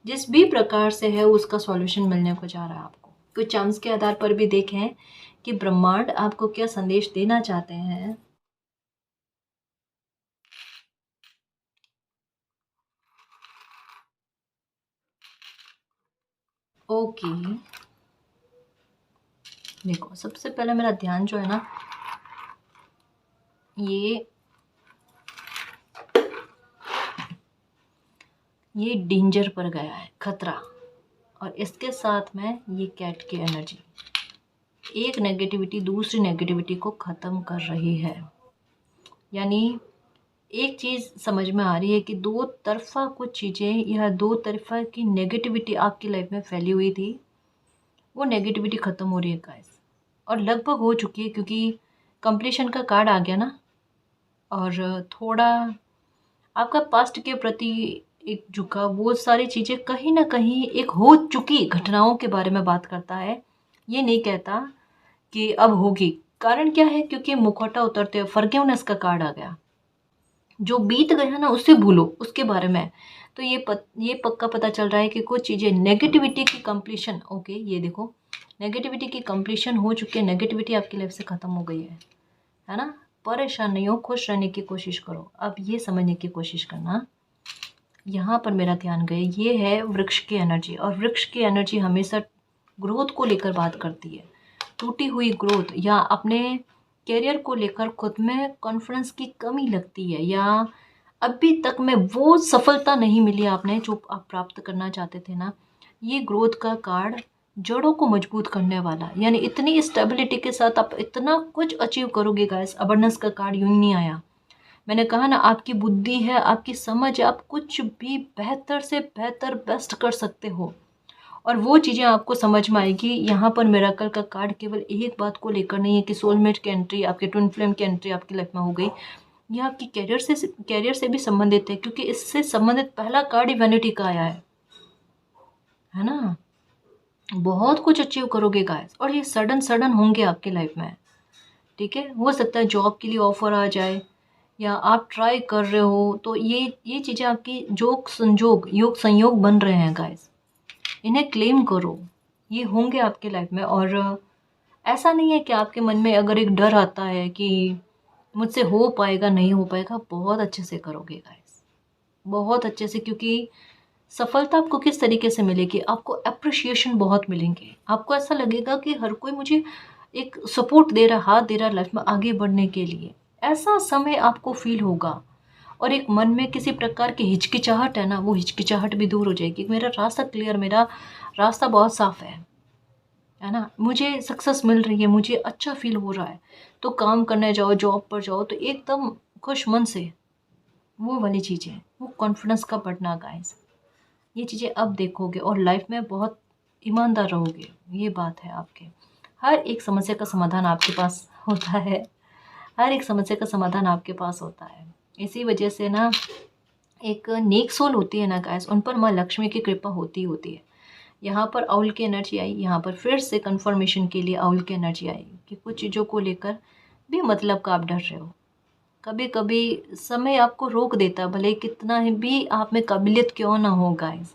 जिस भी प्रकार से है उसका सॉल्यूशन मिलने को जा रहा है आपको। कुछ चांस के आधार पर भी देखें कि ब्रह्मांड आपको क्या संदेश देना चाहते हैं। ओके, देखो सबसे पहले मेरा ध्यान जो है ना, ये डेंजर पर गया है, खतरा। और इसके साथ में ये कैट की एनर्जी, एक नेगेटिविटी दूसरी नेगेटिविटी को ख़त्म कर रही है। यानी एक चीज़ समझ में आ रही है कि दो तरफ़ा कुछ चीज़ें या दो तरफ़ा की नेगेटिविटी आपकी लाइफ में फैली हुई थी, वो नेगेटिविटी ख़त्म हो रही है गाइस। और लगभग हो चुकी है, क्योंकि कंप्लीशन का कार्ड आ गया ना। और थोड़ा आपका पास्ट के प्रति एक झुकाव, वो सारी चीज़ें कहीं ना कहीं एक हो चुकी घटनाओं के बारे में बात करता है, ये नहीं कहता कि अब होगी। कारण क्या है, क्योंकि मुखौटा उतरते फॉरगिवनेस का कार्ड आ गया। जो बीत गया ना उसे भूलो, उसके बारे में। तो ये पक्का पता चल रहा है कि कुछ चीज़ें नेगेटिविटी की कंप्लीशन, ओके ये देखो, नेगेटिविटी की कंप्लीशन हो चुकी है, नेगेटिविटी आपकी लाइफ से ख़त्म हो गई है ना। परेशान नहीं हो, खुश रहने की कोशिश करो। अब ये समझने की कोशिश करना यहाँ पर मेरा ध्यान गया, ये है वृक्ष की एनर्जी, और वृक्ष की एनर्जी हमेशा ग्रोथ को लेकर बात करती है। टूटी हुई ग्रोथ या अपने करियर को लेकर खुद में कॉन्फिडेंस की कमी लगती है, या अभी तक में वो सफलता नहीं मिली आपने जो आप प्राप्त करना चाहते थे ना। ये ग्रोथ का कार्ड जड़ों को मजबूत करने वाला, यानी इतनी स्टेबिलिटी के साथ आप इतना कुछ अचीव करोगे गाइस। अबंडेंस का कार्ड यूं ही नहीं आया। मैंने कहा ना, आपकी बुद्धि है, आपकी समझ है, आप कुछ भी बेहतर से बेहतर बेस्ट कर सकते हो, और वो चीज़ें आपको समझ में आएगी। यहाँ पर मिरेकल का कार्ड केवल एक बात को लेकर नहीं है कि सोलमेट की एंट्री, आपके ट्विन फ्लेम की एंट्री आपकी लाइफ में हो गई। यह आपकी कैरियर से भी संबंधित है, क्योंकि इससे संबंधित पहला कार्ड ही वैनिटी का आया है ना। बहुत कुछ अचीव करोगे गाइस, और ये सडन सडन होंगे आपकी लाइफ में। ठीक है, हो सकता है जॉब के लिए ऑफर आ जाए, या आप ट्राई कर रहे हो, तो ये चीज़ें आपकी योग संयोग बन रहे हैं गाइस। इन्हें क्लेम करो, ये होंगे आपके लाइफ में। और ऐसा नहीं है कि आपके मन में अगर एक डर आता है कि मुझसे हो पाएगा नहीं हो पाएगा, बहुत अच्छे से करोगे गाइस, बहुत अच्छे से। क्योंकि सफलता आपको किस तरीके से मिलेगी, आपको अप्रिशिएशन बहुत मिलेंगे। आपको ऐसा लगेगा कि हर कोई मुझे एक सपोर्ट दे रहा, हाथ दे रहा लाइफ में आगे बढ़ने के लिए। ऐसा समय आपको फील होगा, और एक मन में किसी प्रकार की हिचकिचाहट है ना, वो हिचकिचाहट भी दूर हो जाएगी। मेरा रास्ता क्लियर, मेरा रास्ता बहुत साफ है ना, मुझे सक्सेस मिल रही है, मुझे अच्छा फील हो रहा है। तो काम करने जाओ, जॉब पर जाओ, तो एकदम खुश मन से, वो वाली चीज़ें, वो कॉन्फिडेंस का बढ़ना गाइस, ये चीज़ें अब देखोगे, और लाइफ में बहुत ईमानदार रहोगे। ये बात है आपके। हर एक समस्या का समाधान आपके पास होता है, हर एक समस्या का समाधान आपके पास होता है। इसी वजह से ना, एक नेक सोल होती है ना गाइस, उन पर माँ लक्ष्मी की कृपा होती है। यहाँ पर आउल की एनर्जी आई, यहाँ पर फिर से कंफर्मेशन के लिए आउल की एनर्जी आई कि कुछ चीज़ों को लेकर भी मतलब का आप डर रहे हो। कभी कभी समय आपको रोक देता है, भले कितना ही भी आप में काबिलियत क्यों ना हो गाइस।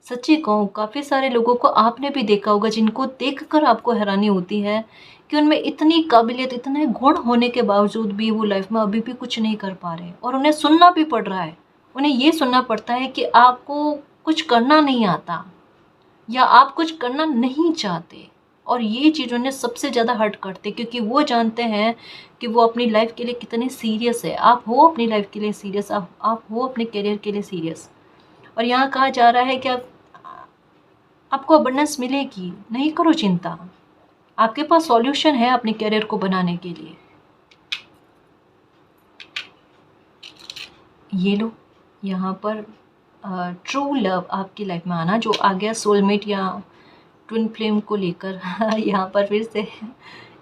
सच्ची कहूँ, काफ़ी सारे लोगों को आपने भी देखा होगा जिनको देखकर आपको हैरानी होती है कि उनमें इतनी काबिलियत, इतने गुण होने के बावजूद भी वो लाइफ में अभी भी कुछ नहीं कर पा रहे, और उन्हें सुनना भी पड़ रहा है। उन्हें ये सुनना पड़ता है कि आपको कुछ करना नहीं आता, या आप कुछ करना नहीं चाहते। और ये चीज़ उन्हें सबसे ज़्यादा हर्ट करते, क्योंकि वो जानते हैं कि वो अपनी लाइफ के लिए कितने सीरियस है। आप हो अपनी लाइफ के लिए सीरियस, आप हो अपने करियर के लिए सीरियस। और यहाँ कहा जा रहा है कि आपको अबंडेंस मिलेगी, नहीं करो चिंता, आपके पास सॉल्यूशन है अपने करियर को बनाने के लिए। ये लो, यहाँ पर ट्रू लव आपकी लाइफ में आना, जो आ गया सोलमेट या ट्विन फ्लेम को लेकर। यहाँ पर फिर से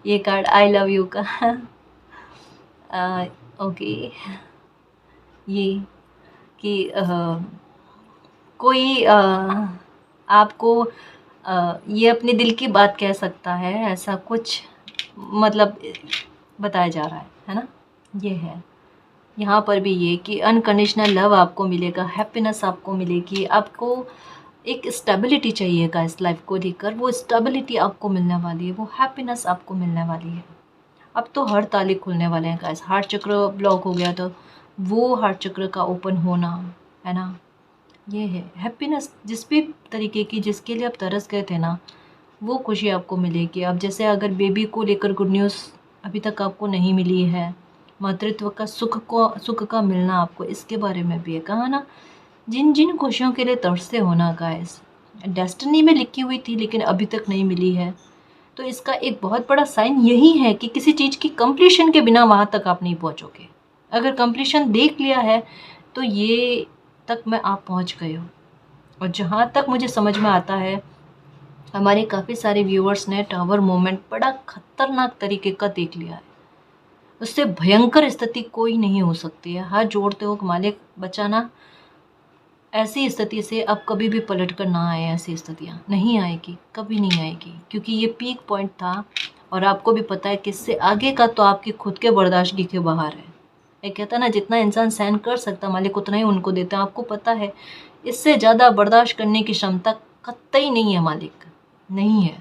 ये कार्ड आई लव यू का। ओके, ये कि कोई आपको ये अपने दिल की बात कह सकता है, ऐसा कुछ मतलब बताया जा रहा है ना। ये है यहाँ पर भी ये कि अनकंडीशनल लव आपको मिलेगा, हैप्पीनेस आपको मिलेगी। आपको एक स्टेबिलिटी चाहिएगा इस लाइफ को लेकर, वो स्टेबिलिटी आपको मिलने वाली है, वो हैप्पीनेस आपको मिलने वाली है। अब तो हर ताले खुलने वाले हैं गाइस। हार्ट चक्र ब्लॉक हो गया तो वो हार्ट चक्र का ओपन होना, है ना। ये है हैप्पीनेस, जिस भी तरीके की जिसके लिए आप तरस गए थे ना, वो खुशी आपको मिलेगी। अब जैसे अगर बेबी को लेकर गुड न्यूज़ अभी तक आपको नहीं मिली है, मातृत्व का सुख का मिलना आपको, इसके बारे में भी है। कहा ना, जिन जिन खुशियों के लिए तरसते हो ना गाइस, डेस्टिनी में लिखी हुई थी लेकिन अभी तक नहीं मिली है, तो इसका एक बहुत बड़ा साइन यही है कि किसी चीज़ की कंप्लीशन के बिना वहाँ तक आप नहीं पहुँचोगे। अगर कंप्लीशन देख लिया है तो ये तक में आप पहुँच गए हो। और जहाँ तक मुझे समझ में आता है, हमारे काफ़ी सारे व्यूअर्स ने टावर मोमेंट बड़ा खतरनाक तरीके का देख लिया है। उससे भयंकर स्थिति कोई नहीं हो सकती है। हाथ जोड़ते हो मालिक बचाना, ऐसी स्थिति से अब कभी भी पलट कर ना आए। ऐसी स्थितियाँ नहीं आएगी, कभी नहीं आएगी, क्योंकि ये पीक पॉइंट था। और आपको भी पता है कि इससे आगे का तो आपके खुद के बर्दाश्त के बाहर है। एक कहता है ना, जितना इंसान सहन कर सकता मालिक उतना ही उनको देता है। आपको पता है इससे ज़्यादा बर्दाश्त करने की क्षमता कतई नहीं है मालिक, नहीं है।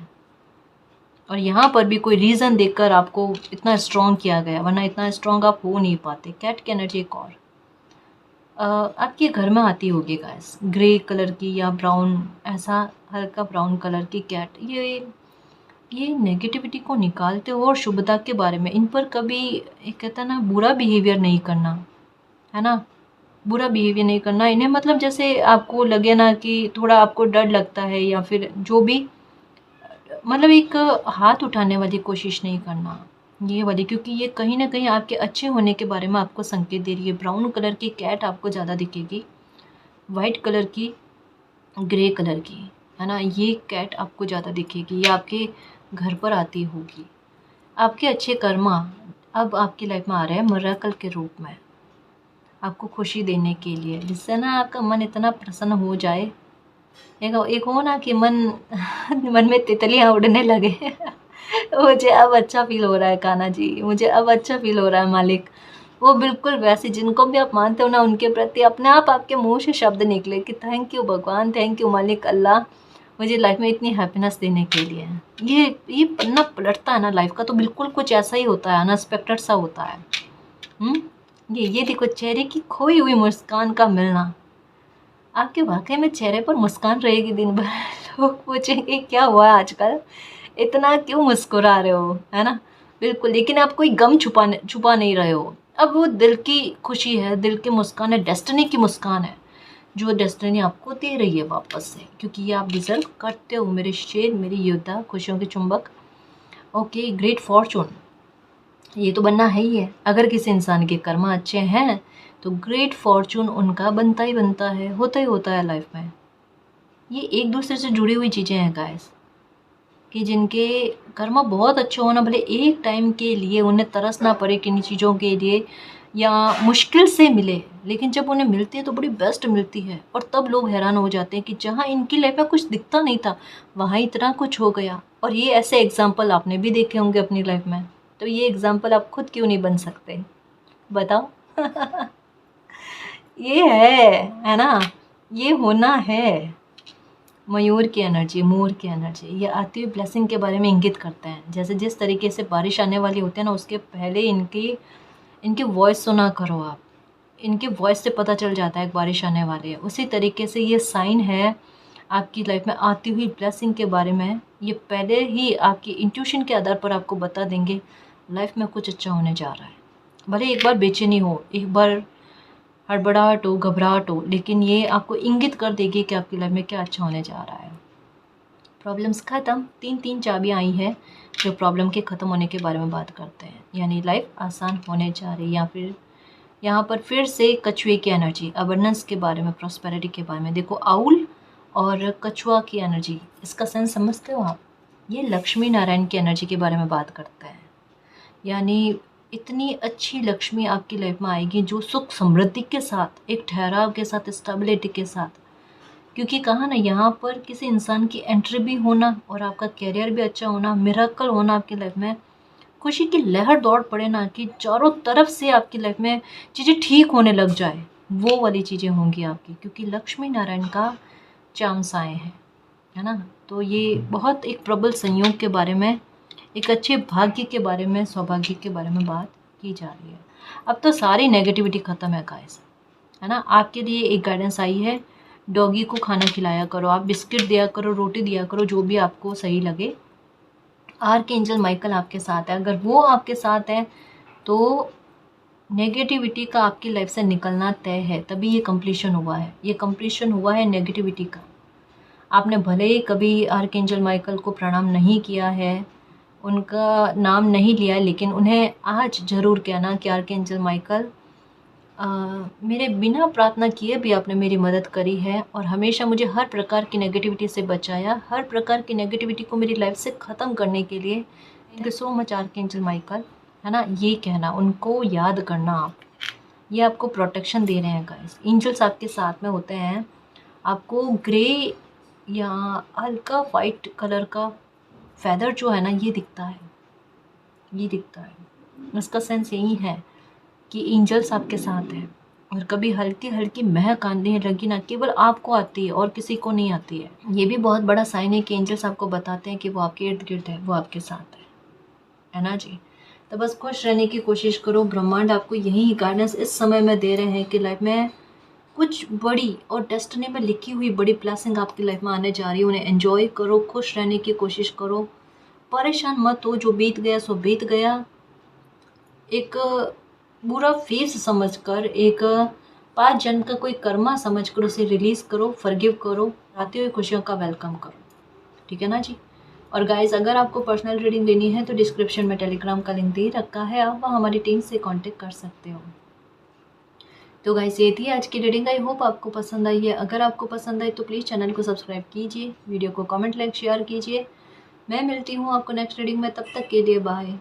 और यहाँ पर भी कोई रीज़न देकर आपको इतना स्ट्रॉन्ग किया गया, वरना इतना स्ट्रॉन्ग आप हो नहीं पाते। कैट की एनर्जी एक आपके घर में आती होगी गाइस, ग्रे कलर की या ब्राउन, ऐसा हल्का ब्राउन कलर की कैट। ये नेगेटिविटी को निकालते हो और शुभता के बारे में इन पर कभी एक कहता है ना बुरा बिहेवियर नहीं करना, है ना, बुरा बिहेवियर नहीं करना इन्हें, मतलब जैसे आपको लगे ना कि थोड़ा आपको डर लगता है या फिर जो भी, मतलब एक हाथ उठाने वाली कोशिश नहीं करना ये वाली, क्योंकि ये कहीं ना कहीं आपके अच्छे होने के बारे में आपको संकेत दे रही है। ब्राउन कलर की कैट आपको ज़्यादा दिखेगी, वाइट कलर की, ग्रे कलर की, है ना, ये कैट आपको ज़्यादा दिखेगी, ये आपके घर पर आती होगी। आपके अच्छे कर्मा अब आपकी लाइफ में आ रहे हैं मिरेकल के रूप में, आपको खुशी देने के लिए, जिससे ना आपका मन इतना प्रसन्न हो जाए। एक हो ना कि मन मन में तितलियां उड़ने लगे मुझे अब अच्छा फील हो रहा है कान्हा जी, मुझे अब अच्छा फील हो रहा है मालिक। वो बिल्कुल वैसे जिनको भी आप मानते हो ना उनके प्रति अपने आप आपके मुंह से शब्द निकले कि थैंक यू भगवान, थैंक यू मालिक अल्लाह, मुझे लाइफ में इतनी हैप्पीनेस देने के लिए। ये पन्ना पलटता है ना लाइफ का, तो बिल्कुल कुछ ऐसा ही होता है, अनएक्सपेक्टेड सा होता है। ये देखो चेहरे की खोई हुई मुस्कान का मिलना, आपके वाकई में चेहरे पर मुस्कान रहेगी दिन भर लोग पूछेंगे क्या हुआ आजकल, इतना क्यों मुस्कुरा रहे हो, है ना, बिल्कुल। लेकिन आप कोई गम छुपा नहीं रहे हो, अब वो दिल की खुशी है, दिल की मुस्कान है, डेस्टिनी की मुस्कान है, जो डेस्टिनी आपको दे रही है वापस से, क्योंकि ये आप डिजर्व करते हो मेरे शेर, मेरी योद्धा, खुशियों के चुंबक। ओके, ग्रेट फॉर्चून, ये तो बनना है ही है। अगर किसी इंसान के कर्म अच्छे हैं तो ग्रेट फॉर्चून उनका बनता ही बनता है, होता ही होता है लाइफ में। ये एक दूसरे से जुड़ी हुई चीज़ें हैं गाइस, कि जिनके कर्म बहुत अच्छे होना, भले एक टाइम के लिए उन्हें तरस ना पड़े किन चीज़ों के लिए या मुश्किल से मिले, लेकिन जब उन्हें मिलती है तो बड़ी बेस्ट मिलती है। और तब लोग हैरान हो जाते हैं कि जहाँ इनकी लाइफ में कुछ दिखता नहीं था वहाँ इतना कुछ हो गया। और ये ऐसे एग्जाम्पल आपने भी देखे होंगे अपनी लाइफ में, तो ये एग्जाम्पल आप खुद क्यों नहीं बन सकते, बताओ ये है ना, ये होना है। मयूर की एनर्जी, मोर की एनर्जी, ये आती हुई ब्लेसिंग के बारे में इंगित करते हैं। जैसे जिस तरीके से बारिश आने वाली होती है ना, उसके पहले इनकी वॉइस सुना करो आप, इनकी वॉइस से पता चल जाता है कि बारिश आने वाली है। उसी तरीके से ये साइन है आपकी लाइफ में आती हुई ब्लेसिंग के बारे में, ये पहले ही आपकी इंट्यूशन के आधार पर आपको बता देंगे लाइफ में कुछ अच्छा होने जा रहा है। भले एक बार बेचैनी हो, एक बार हड़बड़ाहट हो, घबराहट हो, लेकिन ये आपको इंगित कर देगी कि आपकी लाइफ में क्या अच्छा होने जा रहा है। प्रॉब्लम्स ख़त्म, तीन चाबियाँ आई है जो प्रॉब्लम के ख़त्म होने के बारे में बात करते हैं, यानी लाइफ आसान होने जा रही है। या फिर यहाँ पर फिर से कछुए की एनर्जी, अबंडेंस के बारे में, प्रॉस्पेरिटी के बारे में। देखो आउल और कछुआ की एनर्जी, इसका सेंस समझते हो आप? ये लक्ष्मी नारायण की एनर्जी के बारे में बात करता है, यानी इतनी अच्छी लक्ष्मी आपकी लाइफ में आएगी जो सुख समृद्धि के साथ, एक ठहराव के साथ, स्टेबिलिटी के साथ। क्योंकि कहा ना, यहाँ पर किसी इंसान की एंट्री भी होना और आपका कैरियर भी अच्छा होना, मिरेकल होना आपकी लाइफ में, खुशी की लहर दौड़ पड़े ना कि चारों तरफ से आपकी लाइफ में चीज़ें ठीक होने लग जाए, वो वाली चीज़ें होंगी आपकी, क्योंकि लक्ष्मी नारायण का चांस आए हैं, है ना। तो ये बहुत एक प्रबल संयोग के बारे में, एक अच्छे भाग्य के बारे में, सौभाग्य के बारे में बात की जा रही है। अब तो सारी नेगेटिविटी ख़त्म है गाइस, है ना। आपके लिए एक गाइडेंस आई है, डॉगी को खाना खिलाया करो, आप बिस्किट दिया करो, रोटी दिया करो, जो भी आपको सही लगे। आर्कएंजल माइकल आपके साथ है, अगर वो आपके साथ है तो नेगेटिविटी का आपकी लाइफ से निकलना तय है, तभी ये कंप्लीशन हुआ है, ये कंप्लीशन हुआ है नेगेटिविटी का। आपने भले ही कभी आर्कएंजल माइकल को प्रणाम नहीं किया है, उनका नाम नहीं लिया है, लेकिन उन्हें आज ज़रूर कहना कि आर्कएंजल माइकल, मेरे बिना प्रार्थना किए भी आपने मेरी मदद करी है और हमेशा मुझे हर प्रकार की नेगेटिविटी से बचाया, हर प्रकार की नेगेटिविटी को मेरी लाइफ से ख़त्म करने के लिए thank you so much archangel Michael, है ना। ये कहना, उनको याद करना आप, ये आपको प्रोटेक्शन दे रहे हैं गाइस। एंजल्स आपके साथ में होते हैं, आपको ग्रे या हल्का वाइट कलर का फैदर जो है ना, ये दिखता है, ये दिखता है। इसका सेंस यही है कि एंजल्स आपके साथ हैं। और कभी हल्की हल्की महक आने लगी ना, केवल आपको आती है और किसी को नहीं आती है। ये भी बहुत बड़ा साइन है कि एंजल्स आपको बताते हैं कि वो आपके इर्द गिर्द है, वो आपके साथ है ना जी। तो बस खुश रहने की कोशिश करो, ब्रह्मांड आपको यही गाइडेंस इस समय में दे रहे हैं कि लाइफ में कुछ बड़ी और डेस्टिनी में लिखी हुई बड़ी ब्लेसिंग आपकी लाइफ में आने जा रही है। उन्हें एंजॉय करो, खुश रहने की कोशिश करो, परेशान मत हो। जो बीत गया सो बीत गया। एक बुरा फेस समझकर, एक 5 जन्म का कोई कर्मा समझकर उसे रिलीज़ करो, फॉरगिव करो, आती हुई खुशियों का वेलकम करो। ठीक है ना जी। और गाइस, अगर आपको पर्सनल रीडिंग लेनी है तो डिस्क्रिप्शन में टेलीग्राम का लिंक दे रखा है, आप वहाँ हमारी टीम से कांटेक्ट कर सकते हो। तो गाइस, ये थी आज की रीडिंग। आई होप आपको पसंद आई है। अगर आपको पसंद आई तो प्लीज़ चैनल को सब्सक्राइब कीजिए, वीडियो को कमेंट, लाइक, शेयर कीजिए। मैं मिलती हूँ आपको नेक्स्ट रीडिंग में, तब तक के लिए बाय।